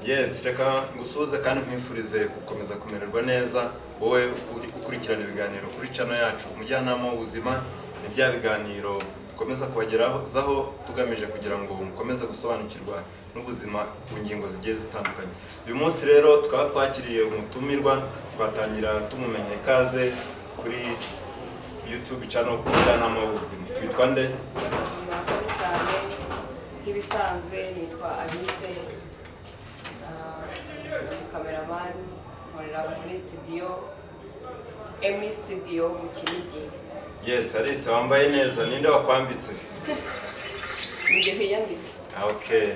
Yes, reka ngusuhuze kandi nkwifurize gukomeza kumererwa neza wowe ukurikirana ibiganiro kuri channel yacu umujyanama w'ubuzima. Ni bya biganiro dukomeza kubageraho tugamije kugira ngo mukomeze gusobanukirwa n'ubuzima ku ngingo zigiye zitandukanye. Uyu munsi rero tukaba twakiriye umutumirwa, twatangira tumumenya ikaze kuri YouTube channel umujyanama w'ubuzima. Twitwa nde? Murakoze cyane. Nk'ibisanzwe nitwa Alice, cameraman, nkorera muri studio Emi Studio mu Kinigi. Yes, Alice wambaye neza. Ninde wakwambitse? Ngiye kwiyambitse. Okay.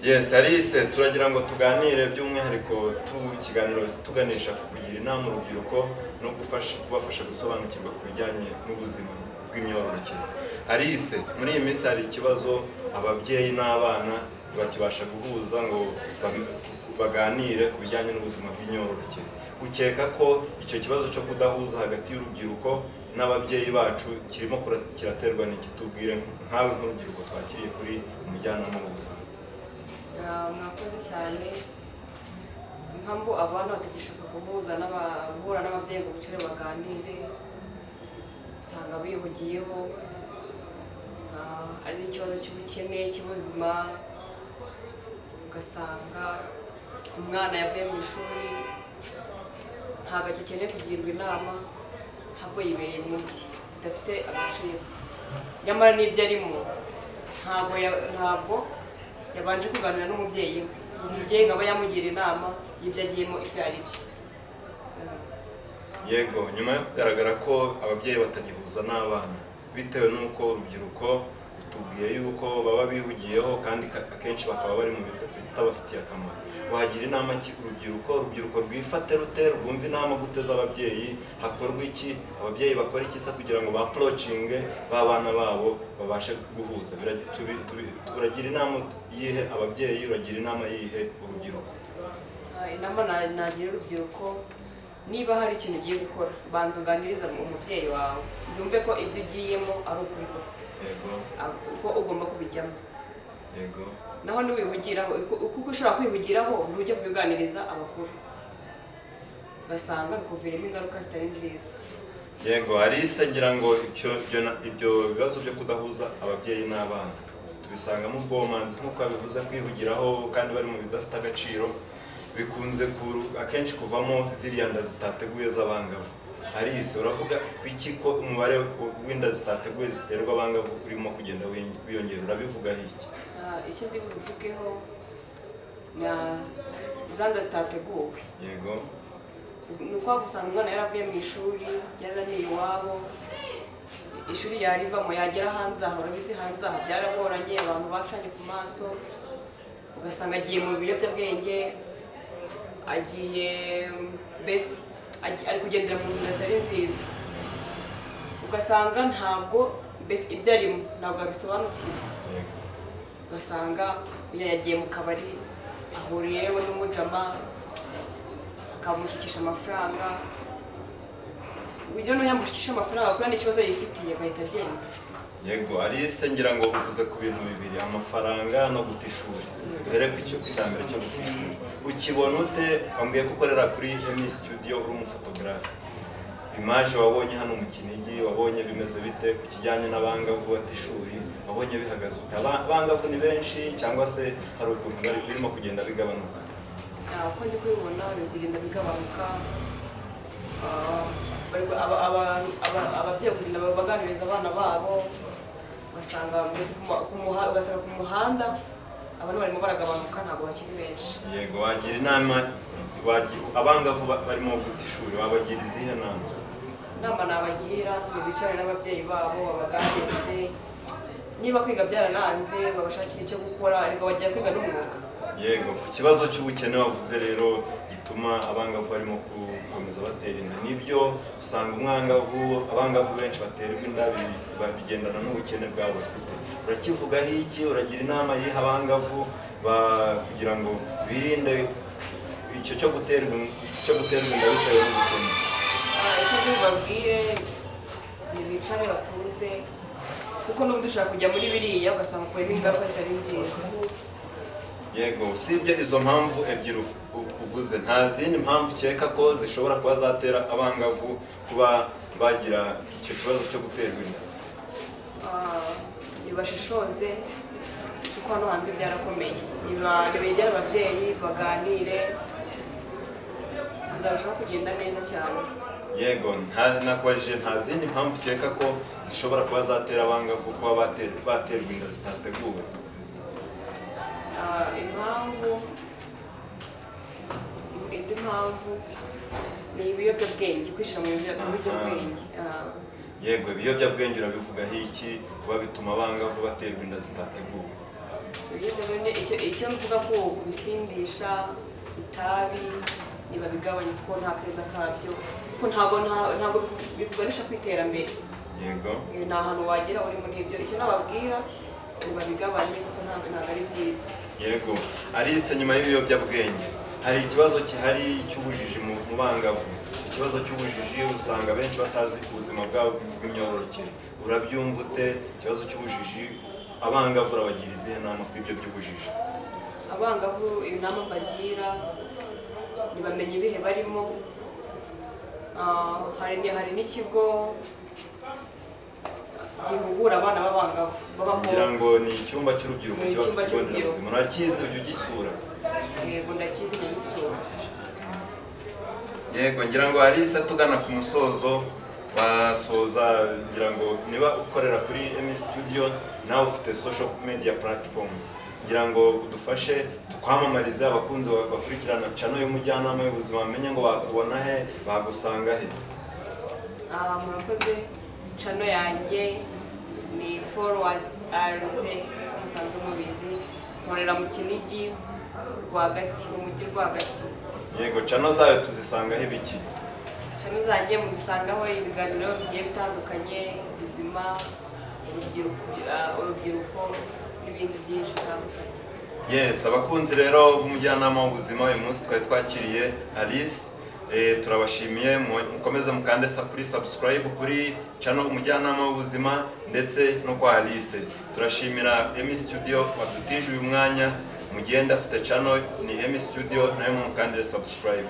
Yes, Alice turagira ngo tuganire by'umwihariko ikiganiro tuganisha kugira inama urubyiruko no kubafasha gusobanukirwa ku bijyanye n'ubuzima bw'imyororokere. Alice, muri iyi minsi hari ikibazo ababyeyi n'abana bakibasha guhuza ngo baganire ku bijyanye n'ubuzima bw'imyororokere. Ukeka ko icyo kibazo cyo kudahuza hagati y'urubyiruko n'ababyeyi bacu kirimo kiraterwa n'iki? Tubwire nkawe nk'urubyiruko twakiriye kuri umujyanama w'ubuzima. Murakoze cyane. Impamvu abana batagishaka guhura n'ababyeyi ngo bicare baganire, usanga bihugiyeho, ari ikibazo cy'ubukene, cy'ubuzima. Ugasanga umwana yavuye mu ishuri ntabwo agikeneye kugirwa inama, ahubwo yibereye mu bye bidafite agaciro, nyamara n'ibyo arimo ntabwo yabanje kuganira n'umubyeyi we. Umubyeyi ngo abe yamugira inama y'ibyo agiyemo ibyo ari byo. Yego, nyuma yo kugaragara ko ababyeyi batagihuza n'abana bitewe n'uko urubyiruko tubwiye yuko baba bihugiyeho kandi akenshi bakaba bari mu bitabafitiye akamaro, wagira inama ki urubyiruko rwifate rute, rwumva inama guteza ababyeyi, hakorwa iki, ababyeyi bakora iki se kugira ngo baapproachinge b'abana babo babashe guhuza? Uragira inama yihe ababyeyi, uragira inama yihe urubyiruko? Inama nagira urubyiruko, niba hari ikintu ugiye gukora banza uganiriza umubyeyi wawe, yumve ko ibyo ugiyemo ari ukuri ko ugomba kubijyamo. Yego. Naho niwihugiraho, kuko ushobora kwihugiraho ntujye kubiganiriza abakuru, ugasanga bikuviramo ingaruka zitari nziza. Yego, Alice ngira ngo ibyo bibazo byo kudahuza ababyeyi n'abana tubisangamo ubwomanzi nk'uko bivuze, kwihugiraho kandi bari mu bidafite agaciro, bikunze akenshi kuvamo ziriya nda zitateguye z'abangavu. Alice, uravuga ku iki ko umubare w'inda zitateguye ziterwa abangavu urimo kugenda wiyongera? Urabivugaho iki? Icyo ndi buvugeho na za nda zitateguwe. Yego. Ni uko gusanga umwana yaravuye mu ishuri, yarananiye iwabo, ishuri yarivamo yagera hanze aha, urabizi hanze aha byaragoranye, abantu bacanye ku maso, ugasanga agiye mu biyobyabwenge, agiye mbese ari kugendera mu nzira zitari nziza, ugasanga ntabwo mbese ibyo arimo ntabwo abisobanukiwe. Ugasanga yagiye mu kabari, ahuriyewe n'umujama akamushukisha amafaranga, uburyo yamushukisha amafaranga kuko n'ikibazo yifitiye agahita agenda. Yego, Alice ngira ngo uvuze ku bintu bibiri, amafaranga no guta ishuri. Duhere ku cya mbere cyo guta ishuri. Ukibona ute? Wambwiye ko ukorera kuri Emi Studio, uri umufotogarafe. Image wabonye hano mu Kinigi, wabonye bimeze bite ku kijyanye n'abangavu bata ishuri? Wabonye bihagaze ute? Abangavu ni benshi cyangwa se hari ukuntu birimo kugenda bigabanuka? Uko ndi kubibona biri kugenda bigabanuka. Ababyeyi kugenda baganiriza abana babo, ugasanga ku muhanda abantu barimo baragabanuka, ntabwo bakiri benshi. Yego, wagira inama abangavu barimo guta ishuri, wabagira izihe nama? Inama nabagira ni bicarane n'ababyeyi babo babaganirize, niba kwiga byararanze babashakira icyo gukora, ariko bajya kwiga n'umwuga. Yego, ku kibazo cy'ubukene wavuze rero gituma abangavu barimo gukomeza batera inda, nibyo usanga abangavu benshi baterwa inda bigendana n'ubukene bwabo bafite. Urakivugaho iki? Uragira inama yiha abangavu kugira ngo birinde icyo cyo guterwa inda bitewe n'ubukene? Icyo babwire ni bicare batuze, kuko n'ubu dushaka kujya muri biriya ugasanga ukuyemo ingaruka zitari nziza. Yego, usibye izo mpamvu ebyiri uvuze, nta zindi mpamvu ukeka ko zishobora kuba zatera abangavu kuba bagira icyo kibazo cyo guterwa inda? Nibashishoze kuko hano hanze byarakomeye, nibegera ababyeyi baganire, bizarushaho kugenda neza cyane. Yego, nakubajije nta zindi mpamvu ukeka ko zishobora kuba zatera abangavu kuba baterwa inda zitateguwe? Indi mpamvu ni ibiyobyabwenge, kwishyira mu biyobyabwenge. Yego, ibiyobyabwenge urabivugaho iki kuba bituma abangavu baterwa inda zitateguwe? Icyo mvuga ko kubisindisha, itabi ntibabigabanye kuko nta keza kabyo, kuko ntabwo bikuganisha ku iterambere. Yego, nta hantu wagera uri muri ibyo. Icyo nababwira ntibabigabanye kuko ntabwo ari byiza. Yego, Alice, nyuma y'ibiyobyabwenge hari ikibazo gihari cy'ubujiji mu bangavu. Ikibazo cy'ubujiji usanga benshi batazi ubuzima bwabo bw'imyororokere. Urabyumva ute ikibazo cy'ubujiji? Abangavu urabagira izihe nama kuri ibyo by'ubujiji? Abangavu inama mbagira ntibamenye ibihe barimo. Hari n'ikigo gihugura abana b'abangavu kugira ngo ni icyumba cy'urubyiruko kiba ku kigo nderabuzima. Urakizi, ujya ugisura? Yego, ndakizi, ndagisura. Yego, ngira ngo Alice, tugana ku musozo, wasoza ngira ngo niba ukorera kuri MS Studio nawe ufite social media platforms, ngira ngo udufashe tukwamamarize abakunzi bakurikirana channel y'umujyanama w'ubuzima, bamenye ngo bakubona he, bagusanga he? Murakoze. Channel yanjye ni Followers RC, musanzwe mubizi, nkorera mu Kinigi rwagati, mu mujyi rwagati. Yego, channel zayo tuzisangaho ibiki? Channel zanjye muzisangaho ibiganiro bigiye bitandukanye, ubuzima, urubyiruko n'ibindi byinshi bitandukanye. Yes, abakunzi rero b'umujyanama w'ubuzima, uyu munsi twari twakiriye Alice. Turabashimiye, mukomeze mukande kuri subscribe kuri channel umujyanama w'ubuzima ndetse no kwa Alice. Turashimira MS Studio badutije uyu mwanya, mugenda afite channel ni MS Studio, nayo mukandire subscribe.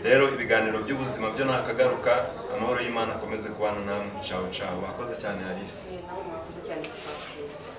Rero ibiganiro by'ubuzima byo nakagaruka, amahoro y'Imana akomeze kubana namwe. Ciao ciao. Wakoze cyane Alice. Nawe mwakoze cyane kukwakira.